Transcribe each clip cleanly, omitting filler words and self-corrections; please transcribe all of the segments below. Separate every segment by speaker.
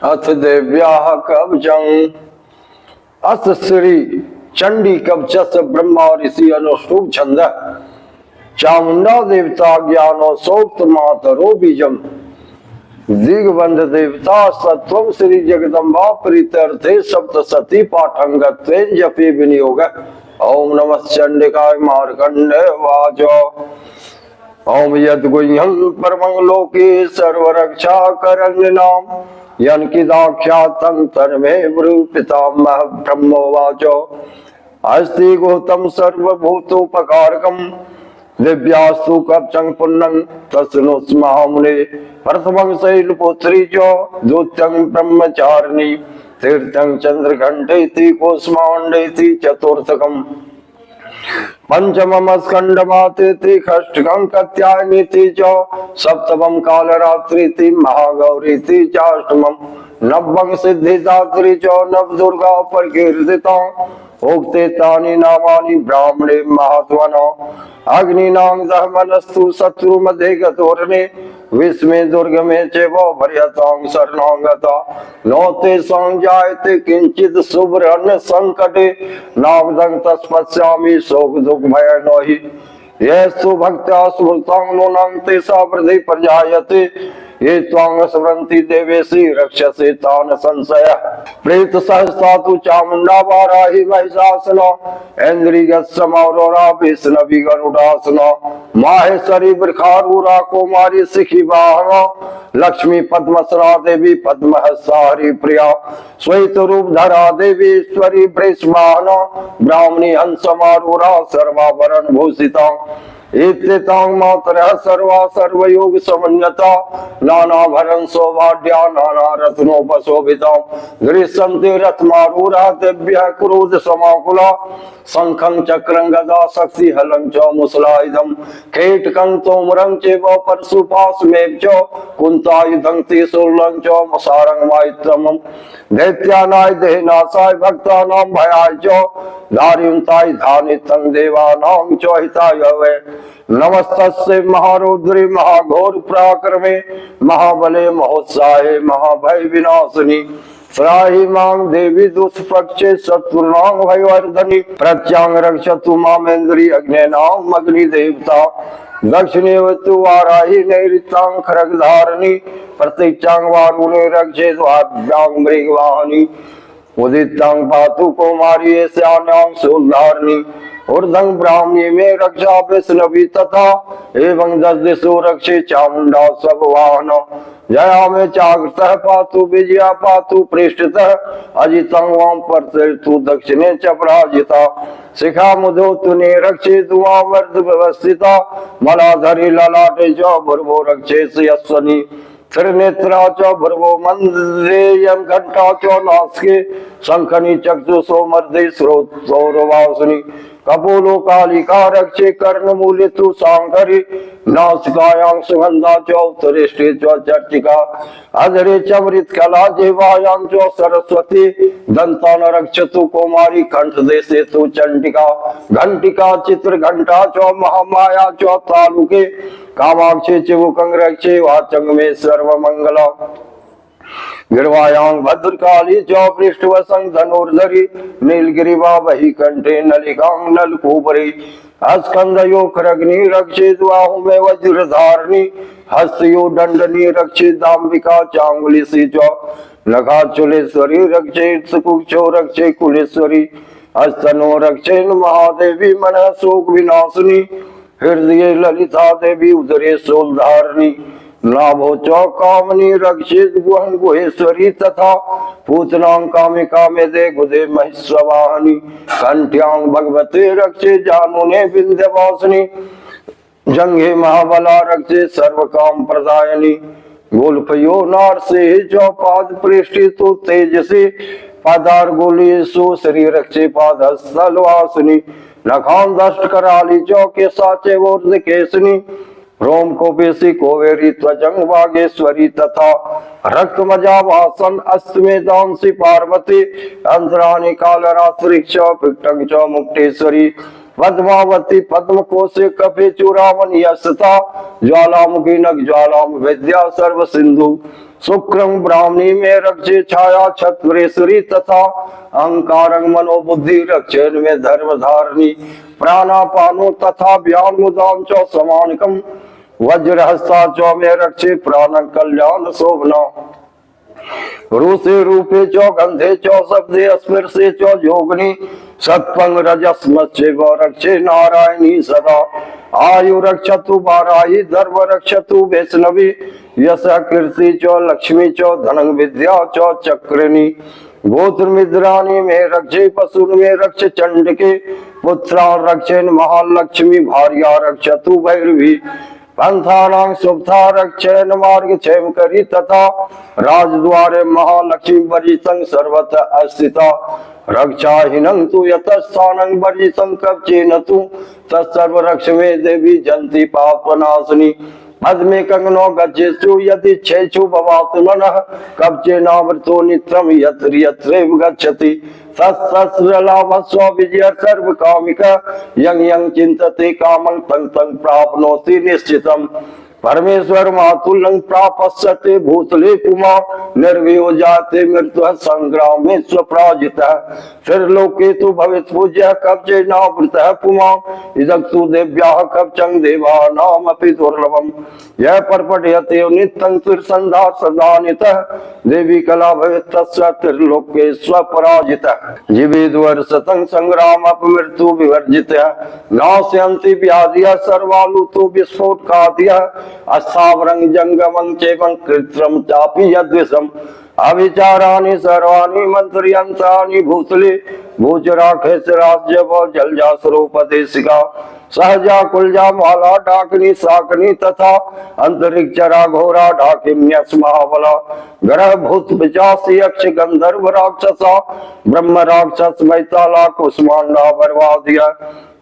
Speaker 1: अथ देव्याः कवचम्। अथ श्री चंडी कवचस् ब्रह्मा ऋषि अनुष्टुप छंद चामुंडा देवता ज्ञानो सोक्त मातरो बीजम दिग्बंध देवता सत्वम श्री जगदम्बा प्रीत्यर्थे सप्तशती पाठंगत्वे जपे विनियोग। ओम नमः चंडिकाय मार्कंडे वाचो। ओम यद्गुह्यं परमं लोके सर्वरक्षा करण्यनाम यन्किदाख्यातं तन्मे पितामह ब्रह्मोवाचो। अस्ति गौतम सर्वभूतोपकारकं दिव्यास्तु कवचं पुण्यं तस्नुस्महामुने। प्रथमं शैलपुत्री च द्वितीयं ब्रह्मचारिणी तृतीयं चंद्रघंटेति कूष्मांडेति चतुर्थकम् पंचमम स्कंदमातेति षष्ठकं कात्यायनीति च सप्तमं कालरात्रिति महागौरीति चाष्टमं नवमं सिद्धिदात्री च नवदुर्गा प्रकीर्तिता। उक्ते तानि नामानि ब्राह्मणे महात्मनो अग्निनां दहमनस्तु शत्रुमध्ये गतोरणे विस्मे दुर्गमे चैव भर्यतां शरणां गता। नो तेषां जायते किंचित् शुभ्रन् संकटे नावदं तत्पश्यामि शोक दुख भय नो हि। येषु भक्त्या स्मृतां नूनां तेषां वृद्धि प्रजायते। ये त्वां स्मरन्ति देवेशि रक्षसे तान् संशयः। प्रेत सहस्ता तु चामुंडा वाराहि महिषासुना ऐन्द्रियस्समौरोरा वैष्णवी गरुडासुना माहेश्वरी वृखारूरा कुमारी शिखी वाहना लक्ष्मी पद्मसरा देवी पद्महस्ता हरिप्रिया श्वेत रूप धरा देवी ईश्वरी वृषवाहना ब्राह्मणी हंसमारूरा सर्वाभरण भूषिता। इत्येतां मातरः सर्वा सर्वयोग समन्विता नानाभरण सौभाग्या नाना रत्नोपशोभिता। दृश्यन्ते रथमारूढा दिव्यः क्रोध समाकुला शंखं चक्रं गदा शक्ति हलं च मुसलायुधं खेटकं तोमरं चैव परशुपाशमेव च कुन्तायुधं त्रिशूलं च मसारं वायुत्रमं दैत्यानाय देहनाशाय भक्तानां भयाय च धार्यन्ताय धानितं देवानां च हिताय वै। नमस्तस्यै महारौद्रे महाघोर पराक्रमे महाबले महोत्साहे महाभय विनाशिनी त्राहि मां देवी दुष्पक्षे शत्रुनां भयवर्धनि प्रत्यां रक्षतु मामेन्द्रि अग्नेनां अग्निदेवता दक्षिणेवतु वाराहि नैऋतां खड्गधारिणी प्रतीक्षां वारुणे रक्षेद्वाभ्यां मृगवाहिनी उदितां पातु कौमारी एष्यानां शूलधारिणी ऊर्ध्वं ब्राह्मी में रक्षा वैष्णवी तथा एवं दस दिशो रक्षे चामुंडा सब वाहन जया में चाग्रतः पातु विजया पातु पृष्ठतः अजितं वाम परतु दक्षिणे च पराजिता शिखा मुदोतुने रक्षे दुआवर्ध व्यवस्थिता मलाधरी ललाटे च भुर्भो रक्षे यस्वनी त्रिनेत्रा च भुर्भो मंदेयं घंटा च नास्के शंखनी चक्षुषो मर्दे स्रोतौरवासुनी कपोलो कालिका रक्षे कर्णमूले तु सांकरी नासिकायां सुगंधा च उत्तरेष्टे च चर्चिका अधरे च मृत्कला जिह्वायां च सरस्वती दंतान रक्षतु कौमारी कंठ देशे तु चंडिका घंटिका चित्र घंटा च महामाया च तालुके कामाक्षे चिबुकं रक्षे वाचंग में सर्वमंगला गिरवायां भद्रकाली च पृष्ठवसं धनुर्धरी नीलगिरिवा वही कंठे नलिकां नलकूपरी स्कंदयो खरग्नि रक्षे द्वाहु में वज्रधारिणी हस्तयो दंडनी रक्षे दाम्बिका चांगुली सी च नखा चुलेश्वरी रक्षे सुकुक्षो रक्षे कुलेश्वरी हस्तनो रक्षे महादेवी मन शोक विनाशिनी हृदय ललिता देवी उदरे शूलधारिणी नाभो च कामनी रक्षित गुहन गुहेश्वरी तथा पूतनां कामिका में दे गुदे महिषवाहिनी कंठ्यां भगवते रक्षे जानुने विंध्यवासिनी जंघे महाबला रक्षे सर्व काम प्रदायनी गोलपयो नार से जो पाद पृष्ठि तो तेजसी पादार गोली सो शरीर रक्षे पाद स्थलवासिनी नखान दष्ट कराली चौ के साचे वोर्ध केसनी रोम कोपेशी कोवेरी त्वचंग वागेश्वरी तथा रक्त मजा भाषण अस्तमेदांसी पार्वती अंतरानी कालरात्रिक्ष पिट्टंग च मुक्तेश्वरी पद्मावती पद्म कोशे कपे चूड़ामन यशता ज्वालामुखी नग ज्वालाम विद्या सर्व सिंधु शुक्रम ब्राह्मणी में रक्षे छाया छत्रेश्वरी तथा अहंकारं मनोबुद्धि रक्षेन में धर्म धारणी प्राणापानो तथा व्यान मुदाम चौ समानकम वज्रहस्ता चौ में रक्षे प्राण कल्याण शोभना रूसे रूपे चौ गंधे चौ शब्दे स्पर्शे चौ जोगनी सत्पंग रजस्मचे व रक्षे नारायणी सदा आयु रक्षतु बाराई धर्म रक्षतु वैष्णवी यश कीर्ति चौ लक्ष्मी चौ धन विद्या चौ चक्रनी गोत्र मिद्राणी में रक्षे पशु में रक्ष चंड के पुत्रा रक्षेन महालक्ष्मी भार्या रक्षतु भैरवी पंथानां शुभथा रक्षेन मार्ग क्षेम करी तथा राजद्वारे महालक्ष्मी वरितं सर्वतः अस्थिता रक्षाहीनं तु यतस्थानं वरितं कवचेन तु तत्सर्व रक्षमे देवी जंती पापनाशिनी पद्मे कंगनो गच्छेषु यदि छेषु भवातु मनः कवचेनावृतो नित्यं यत्र यत्रैव गच्छति तत्सहस्रलाभस्व विजय सर्व कामिक यं यं चिंतते कामं तं तं प्राप्नोति निश्चितम् परमेश्वर मातुलं प्रापस्यते भूतले पुमा निर्वयो जाते मृत्यु संग्राम में स्वपराजितः त्रिलोके तु भवेत् पूज्यः कवचे नावृतः पुमा इदं तु देव्याः कवचं देवानामपि दुर्लभम् यः परपठयते नित्यं त्रिसन्धा सदानितः देवी कला भवेत् तस्य त्रिलोके स्वपराजितः जीवेद्वर्षतं संग्राम अपमृत्यु विवर्जितः नाशयन्ति व्याधियः सर्वालुतो विस्फोटकादियः अस्थावरं जंगमं चैवं कृत्रं चापि यद्विषम् अविचाराणि सर्वाणि मंत्रयंत्राणि भूतले भूचराखेसराज्य व जलजासरोपदेशिका सहजा कुलजा माला डाकिनी साकनी तथा अंतरिक्षरा घोरा डाकिन्यस महाबला ग्रह भूत पिचासी यक्ष गंधर्व राक्षसा ब्रह्म राक्षस मैताला कुष्मांडा बर्वादिया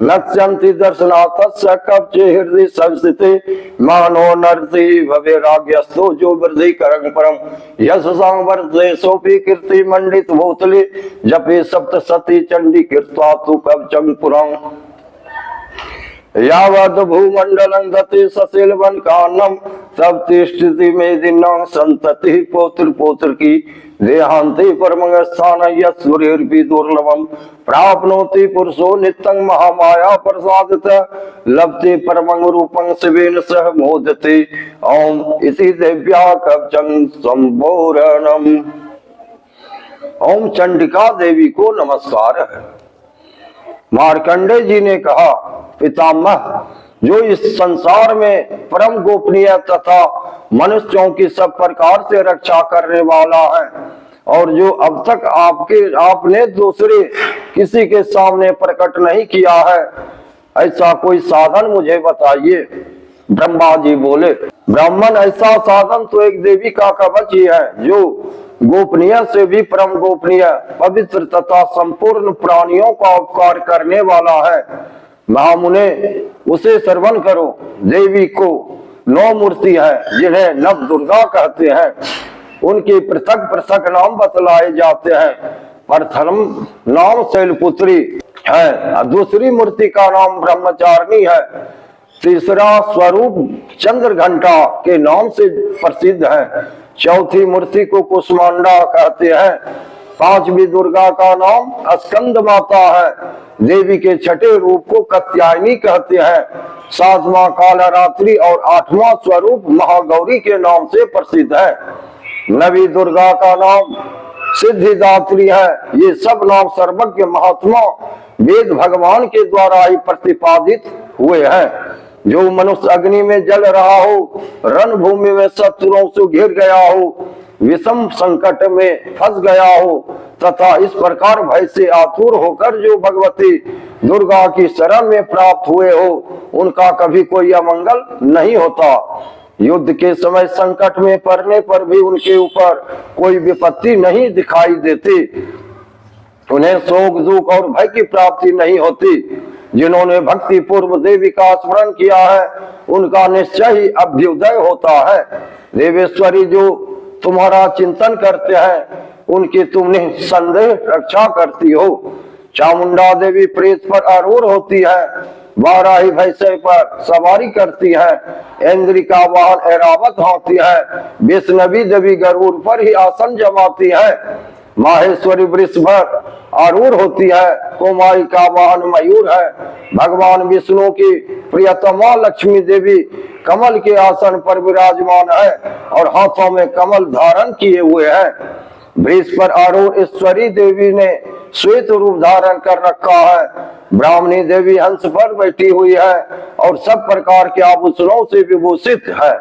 Speaker 1: नश्यन्ति दर्शनातस्य कवचे हृदय संस्थिते मानो नरति भवेराग्यस्तो जो वृद्धि करं परम यशसां वर्धते सोपि कीर्ति मंडित भूतले जपे सप्तशती चंडी कीर्त्वा तु कवचं पुरं यावद भूमंडलं गते ससेलवन कानम सब तिष्ठति मेदिनां संतति पौत्र पौत्र की देहांते परमंग स्थान यस्वरेर्पि दुर्लभम प्राप्नोति पुरुषो नित्यं महामाया प्रसादतः लभते परमंग रूपं शिवेन सह मोदते ओम इति देव्या कवचं संपूर्णम। ओम चंडिका देवी को नमस्कार है। मार्कंडेय जी ने कहा, पितामह, जो इस संसार में परम गोपनीय तथा मनुष्यों की सब प्रकार से रक्षा करने वाला है और जो अब तक आपने दूसरे किसी के सामने प्रकट नहीं किया है, ऐसा कोई साधन मुझे बताइए। ब्रह्मा जी बोले, ब्राह्मण, ऐसा साधन तो एक देवी का कवच ही है जो गोपनीय से भी परम गोपनीय, पवित्र तथा संपूर्ण प्राणियों का उपकार करने वाला है। महामुने, उसे श्रवण करो। देवी को 9 मूर्ति है जिन्हें नव दुर्गा कहते हैं। उनके पृथक पृथक नाम बतलाए जाते हैं। प्रथम नाम शैलपुत्री है, दूसरी मूर्ति का नाम ब्रह्मचारिणी है, तीसरा स्वरूप चंद्र घंटा के नाम से प्रसिद्ध है, चौथी मूर्ति को कुष्मांडा कहते हैं, पांचवी दुर्गा का नाम स्कंद माता है, देवी के छठे रूप को कात्यायनी कहते हैं, सातवां कालरात्रि और 8वां स्वरूप महागौरी के नाम से प्रसिद्ध है, नवी दुर्गा का नाम सिद्धिदात्री है। ये सब नाम सर्वज्ञ महात्मा वेद भगवान के द्वारा ही प्रतिपादित हुए हैं। जो मनुष्य अग्नि में जल रहा हो, रणभूमि में शत्रुओं से घिर गया हो, विषम संकट में फंस गया हो तथा इस प्रकार भय से आतुर होकर जो भगवती दुर्गा की शरण में प्राप्त हुए हो, उनका कभी कोई अमंगल नहीं होता। युद्ध के समय संकट में पड़ने पर भी उनके ऊपर कोई विपत्ति नहीं दिखाई देती। उन्हें शोक दुख और भय की प्राप्ति नहीं होती। जिन्होंने भक्ति पूर्व देवी का स्मरण किया है, उनका निश्चय ही अभ्युदय होता है। देवेश्वरी, जो तुम्हारा चिंतन करते हैं, उनकी तुम निसंदेह रक्षा करती हो। चामुंडा देवी प्रेत पर आरूढ़ होती है, वाराही भैंसे पर सवारी करती है, इंद्र का वाहन ऐरावत होती है, वैष्णवी देवी गरुड़ पर ही आसन जमाती है, माहेश्वरी वृष पर आरूढ़ होती है, कुमारी का वाहन मयूर है, भगवान विष्णु की प्रियतमा लक्ष्मी देवी कमल के आसन पर विराजमान है और हाथों में कमल धारण किए हुए हैं। वृष पर आरूढ़ ईश्वरी देवी ने श्वेत रूप धारण कर रखा है, ब्राह्मणी देवी हंस पर बैठी हुई है और सब प्रकार के आभूषणों से विभूषित है।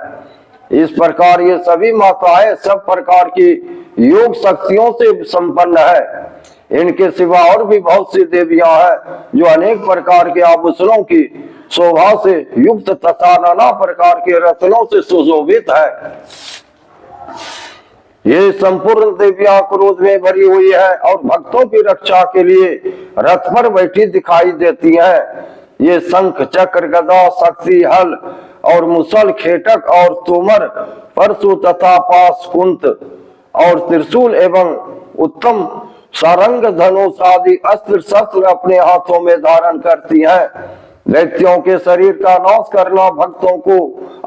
Speaker 1: इस प्रकार ये सभी माताएं सब प्रकार की योग शक्तियों से संपन्न है। इनके सिवा और भी बहुत सी देवियां हैं जो अनेक प्रकार के आभूषणों की शोभा से युक्त तथा नाना प्रकार के रत्नों से सुशोभित है। ये संपूर्ण देवियां क्रोध में भरी हुई है और भक्तों की रक्षा के लिए रथ पर बैठी दिखाई देती हैं। ये शंख चक्र गदा शक्ति हल और मुसल खेटक और तोमर परशु तथा पास कुंत और त्रिशूल एवं उत्तम सारंग धनुष आदि अस्त्र शस्त्र अपने हाथों में धारण करती हैं। दैत्यों के शरीर का नाश करना, भक्तों को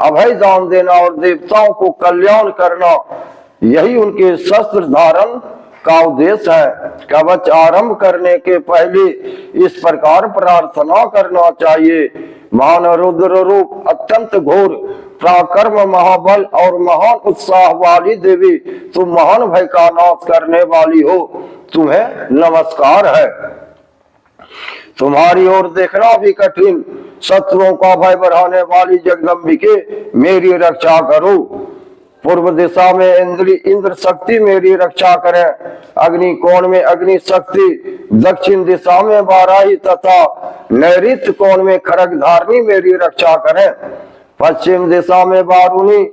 Speaker 1: अभय दान देना और देवताओं को कल्याण करना, यही उनके शस्त्र धारण का उद्देश्य है। कवच आरंभ करने के पहले इस प्रकार प्रार्थना करना चाहिए। महान रुद्र रूप अत्यंत घोर पराक्रम महाबल और महान उत्साह वाली देवी, तुम महान भय का नाश करने वाली हो, तुम्हें नमस्कार है। तुम्हारी ओर देखना भी कठिन, शत्रुओं का भय बढ़ाने वाली जगदम्बिके मेरी रक्षा करो। पूर्व दिशा में इंद्र शक्ति मेरी रक्षा करें, अग्नि कोण में अग्नि शक्ति, दक्षिण दिशा में वाराही तथा नैऋत्य कोण में खड्गधारिणी मेरी रक्षा करें, पश्चिम दिशा में वारुणी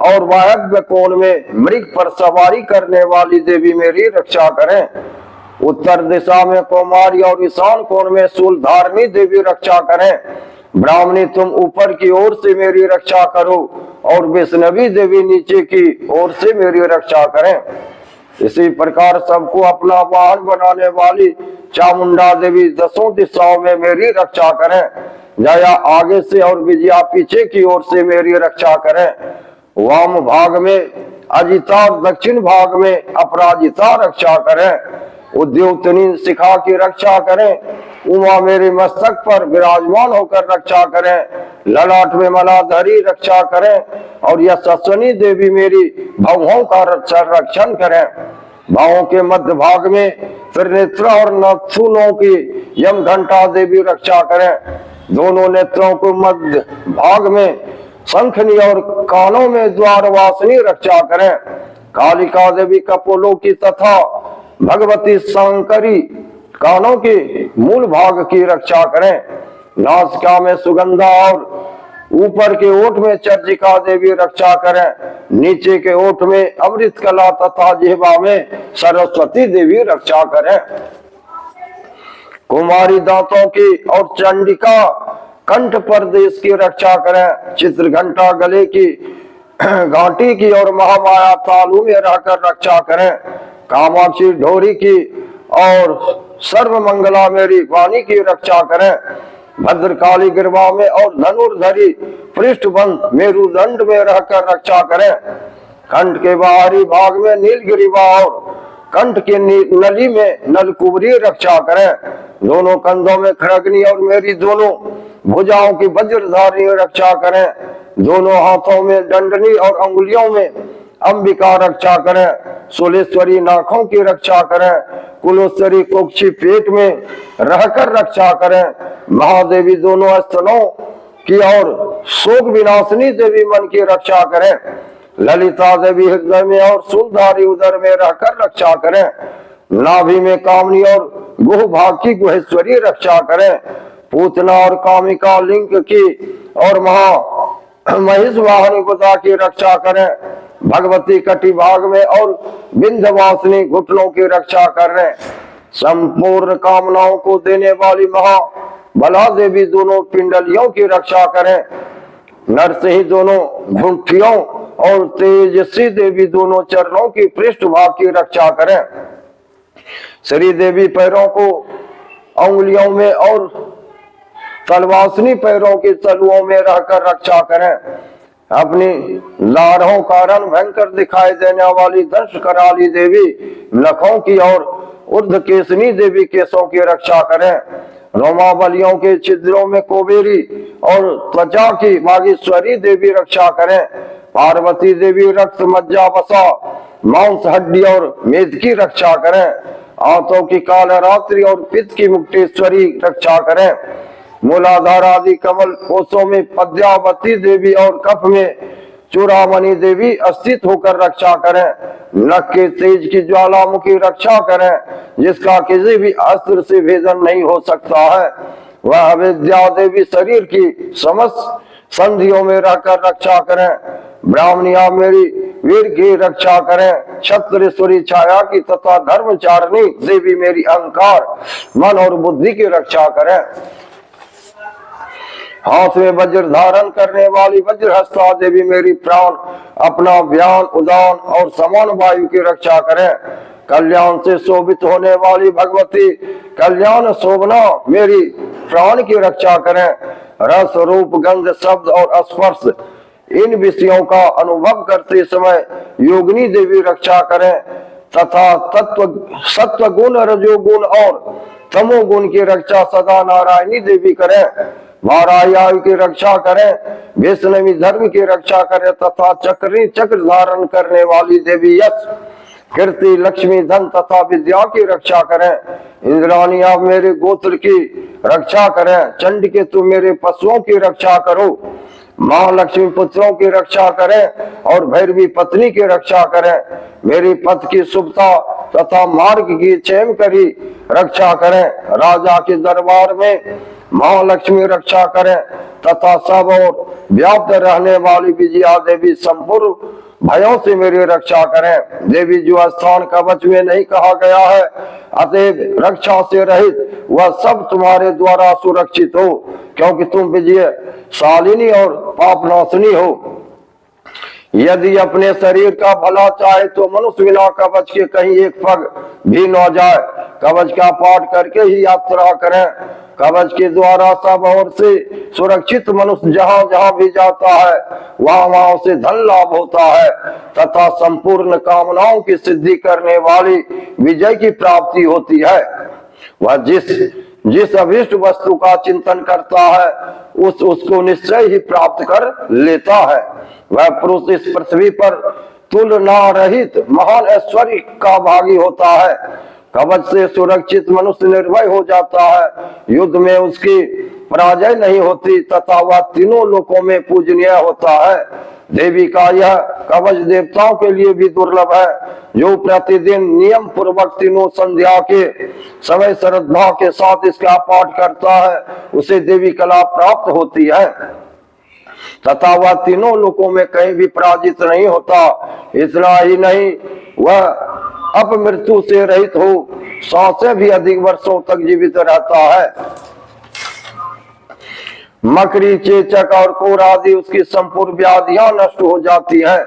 Speaker 1: और वायव्य कोण में मृग पर सवारी करने वाली देवी मेरी रक्षा करें, उत्तर दिशा में कुमारी और ईशान कोण में शूलधारिणी देवी रक्षा करें। ब्राह्मणी तुम ऊपर की ओर से मेरी रक्षा करो और वैष्णवी देवी नीचे की ओर से मेरी रक्षा करें। इसी प्रकार सबको अपना वाहन बनाने वाली चामुंडा देवी दसों दिशाओं में मेरी रक्षा करें। जया आगे से और विजया पीछे की ओर से मेरी रक्षा करें। वाम भाग में अजिता और दक्षिण भाग में अपराजिता रक्षा करें। उद्योतनी शिखा की रक्षा करें। उमा मेरे मस्तक पर विराजमान होकर रक्षा करें। ललाट में मलाधरी रक्षा करें और यशस्विनी देवी मेरी भवों का रक्षण करें। भावों के मध्य भाग में त्रिनेत्र और नथुनों की यम घंटा देवी रक्षा करें। दोनों नेत्रों को मध्य भाग में शंखनी और कानों में द्वारवासिनी रक्षा करें। कालिका देवी कपोलों की तथा भगवती शंकरी कानों के मूल भाग की रक्षा करें। नासिका में सुगंधा और ऊपर के ओठ में चर्चिका देवी रक्षा करें। नीचे के ओठ में अमृत कला तथा जिह्वा में सरस्वती देवी रक्षा करें। कुमारी दांतों की और चंडिका कंठ प्रदेश की रक्षा करें। चित्र घंटा गले की घाटी की और महामाया तालू में रहकर रक्षा करें। कामाक्षी ढोरी की और सर्वमंगला मेरी वाणी की रक्षा करें। भद्रकाली गिरवा में और धनुर्धरी पृष्ठबंध मेरुदंड में रहकर रक्षा करें। कंठ के बाहरी भाग में नीलगिरिवा और कंठ के नली में नलकुबरी रक्षा करें। दोनों कंधों में खड़गनी और मेरी दोनों भुजाओं की वज्रधारी रक्षा करें। दोनों हाथों में दंडनी और अंगुलियों में अंबिका रक्षा करें। सोलेश्वरी नाखों की रक्षा करें। कुलेश्वरी कुक्षी पेट में रहकर रक्षा करें। महादेवी दोनों स्तनों की और शोक विनाशिनी देवी मन की रक्षा करें। ललिता देवी हृदय में और शूलधारी उदर में रहकर रक्षा करें। नाभि में कामनी और गुह भाग की गुहेश्वरी रक्षा करें। पूतना और कामिका लिंग की और महिष वाहनी गुदा की रक्षा करें। भगवती कटी भाग में और विंध्यवासिनी घुटनों की रक्षा कर रहे। संपूर्ण कामनाओं को देने वाली बला देवी दोनों पिंडलियों की रक्षा करें। नरसिंह दोनों घुंटियों और तेजस्वी देवी दोनों चरणों की पृष्ठ भाग की रक्षा करें। श्री देवी पैरों को उंगलियों में और तलवासनी पैरों के तलुओं में रहकर रक्षा करें। अपनी लारहों कारण भयंकर दिखाई देने वाली दंश कराली देवी नखों की और ऊर्ध्वकेशनी देवी केशों की रक्षा करें। रोमावलियों के छिद्रों में कोबेरी और त्वचा की बागेश्वरी देवी रक्षा करें। पार्वती देवी रक्त मज्जा वसा मांस हड्डी और मेद की रक्षा करें। आंतों की कालरात्रि और पित्त की मुक्तेश्वरी रक्षा करें। मूलाधार आदि कमल कोषों में पद्यावती देवी और कफ में चूड़ामणि देवी स्थित होकर रक्षा करें। नख के तेज की ज्वालामुखी रक्षा करें, जिसका किसी भी अस्त्र से भेदन नहीं हो सकता है। वह अविद्या देवी शरीर की समस्त संधियों में रहकर रक्षा करें। ब्राह्मणिया मेरी वीर की रक्षा करें। क्षत्रियश्वरी छाया की तथा धर्मचारिणी देवी मेरी अहंकार मन और बुद्धि की रक्षा करें। हाथ में वज्र धारण करने वाली वज्रहस्ता देवी मेरी प्राण अपना व्यान उदान और समान वायु की रक्षा करें। कल्याण से शोभित होने वाली भगवती कल्याण शोभना मेरी प्राण की रक्षा करें। रस रूप गंध शब्द और स्पर्श इन विषयों का अनुभव करते समय योगिनी देवी रक्षा करें तथा सत्व गुण रजोगुण और तमोगुण की रक्षा सदा नारायणी देवी करें। वारायायु की रक्षा करें। वैष्णवी धर्म की रक्षा करें तथा चक्र धारण करने वाली देवी यश कीर्ति लक्ष्मी धन तथा विद्या की रक्षा करें। इंद्राणी आप मेरे गोत्र की रक्षा करें। चंड के तू मेरे पशुओं की रक्षा करो। माँ लक्ष्मी पुत्रों की रक्षा करें और भैरवी पत्नी की रक्षा करें। मेरी पथ की शुभता तथा मार्ग की क्षेम करी रक्षा करें। राजा के दरबार में माँ लक्ष्मी रक्षा करें तथा सब और व्याप्त रहने वाली विजया देवी संपूर्ण भयों से मेरी रक्षा करें। देवी जो स्थान कवच में नहीं कहा गया है, अतएव रक्षा से रहित वह सब तुम्हारे द्वारा सुरक्षित हो, क्योंकि तुम विजय शालिनी और पापनाशिनी हो। यदि अपने शरीर का भला चाहे तो मनुष्य बिना कवच के कहीं एक पग भी न जाए। कवच का पाठ करके ही यात्रा करें। कवच के द्वारा सब ओर से सुरक्षित मनुष्य जहाँ जहाँ भी जाता है वहाँ वहाँ उसे धन लाभ होता है तथा संपूर्ण कामनाओं की सिद्धि करने वाली विजय की प्राप्ति होती है। वह जिस अभिष्ट वस्तु का चिंतन करता है उसको निश्चय ही प्राप्त कर लेता है। वह पुरुष इस पृथ्वी पर तुलना रहित महान ऐश्वर्य का भागी होता है। कवच से सुरक्षित मनुष्य निर्भय हो जाता है। युद्ध में उसकी पराजय नहीं होती तथा वह तीनों लोकों में पूजनीय होता है। देवी का यह कवच देवताओं के लिए भी दुर्लभ है। जो प्रतिदिन नियम पूर्वक तीनों संध्या के समय श्रद्धा के साथ इसका पाठ करता है उसे देवी कला प्राप्त होती है तथा वह तीनों लोकों में कहीं भी पराजित नहीं होता। इतना ही नहीं, वह अपमृत्यु से रहित हो 100 से भी अधिक वर्षों तक जीवित रहता है। मकड़ी चेचक और कोर आदि उसकी संपूर्ण व्याधियां नष्ट हो जाती हैं।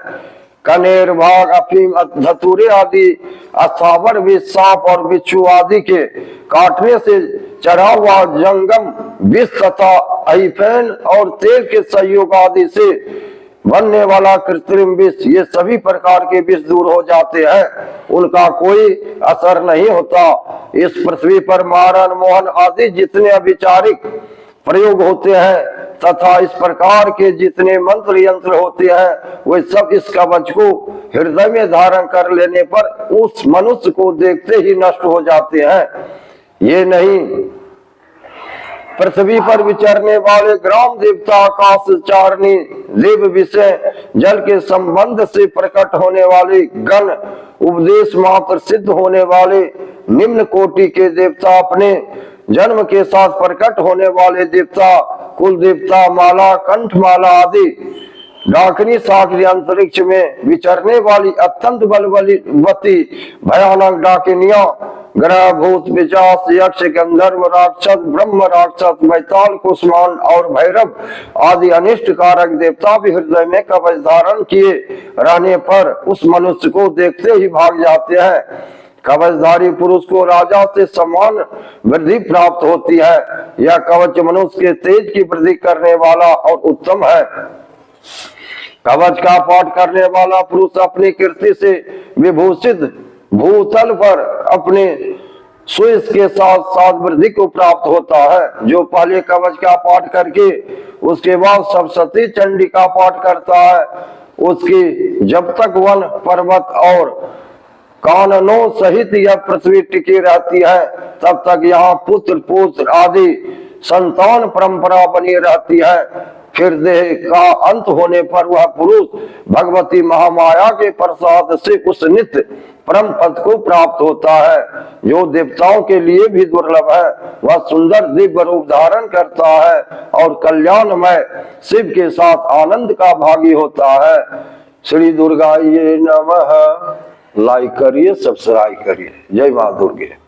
Speaker 1: कनेर भाग अफीम धतूरे आदि अस्थावर भी सांप और बिच्छू आदि के काटने से चढ़ा हुआ जंगम विष तथा अहिफेन और तेल के संयोग आदि से बनने वाला कृत्रिम विष, ये सभी प्रकार के विष दूर हो जाते हैं। उनका कोई असर नहीं होता। इस पृथ्वी पर मारण मोहन आदि जितने अभिचारिक प्रयोग होते हैं तथा इस प्रकार के जितने मंत्र यंत्र होते हैं वे सब इस कवच को हृदय में धारण कर लेने पर उस मनुष्य को देखते ही नष्ट हो जाते हैं। ये नहीं, पृथ्वी पर विचरने वाले ग्राम देवता आकाश चारणी देव विषय जल के संबंध से प्रकट होने वाले गण उपदेश मात्र सिद्ध होने वाले निम्न कोटि के देवता अपने जन्म के साथ प्रकट होने वाले देवता कुल देवता माला कंठ माला आदि डाकनी सागरी अंतरिक्ष में विचरने वाली अत्यंत बलवती भयानक डाकिनिया ग्रह भूत पिशाच यक्ष गंधर्व राक्षस ब्रह्म राक्षस मैताल कुष्मांड और भैरव आदि अनिष्ट कारक देवता भी हृदय में कवच धारण किए रहने पर उस मनुष्य को देखते ही भाग जाते हैं। कवचधारी पुरुष को राजा से समान वृद्धि प्राप्त होती है। यह कवच मनुष्य के तेज की वृद्धि करने वाला और उत्तम है। कवच का पाठ करने वाला पुरुष अपनी कीर्ति से विभूषित भूतल पर अपने सुयश के साथ साथ वृद्धि को प्राप्त होता है। जो पहले कवच का पाठ करके उसके बाद सप्तशती चंडी का पाठ करता है, उसकी जब तक वन पर्वत और काननों सहित यह पृथ्वी टिकी रहती है, तब तक यहाँ पुत्र पुत्र आदि संतान परंपरा बनी रहती है। फिर देह का अंत होने पर वह पुरुष भगवती महामाया के प्रसाद से उस नित्य परम पद को प्राप्त होता है, जो देवताओं के लिए भी दुर्लभ है। वह सुंदर दिव्य रूप धारण करता है और कल्याणमय शिव के साथ आनंद का भागी होता है। श्री दुर्गाये नमः। लाइक करिए, सब्सक्राइब करिए। जय मां दुर्गे।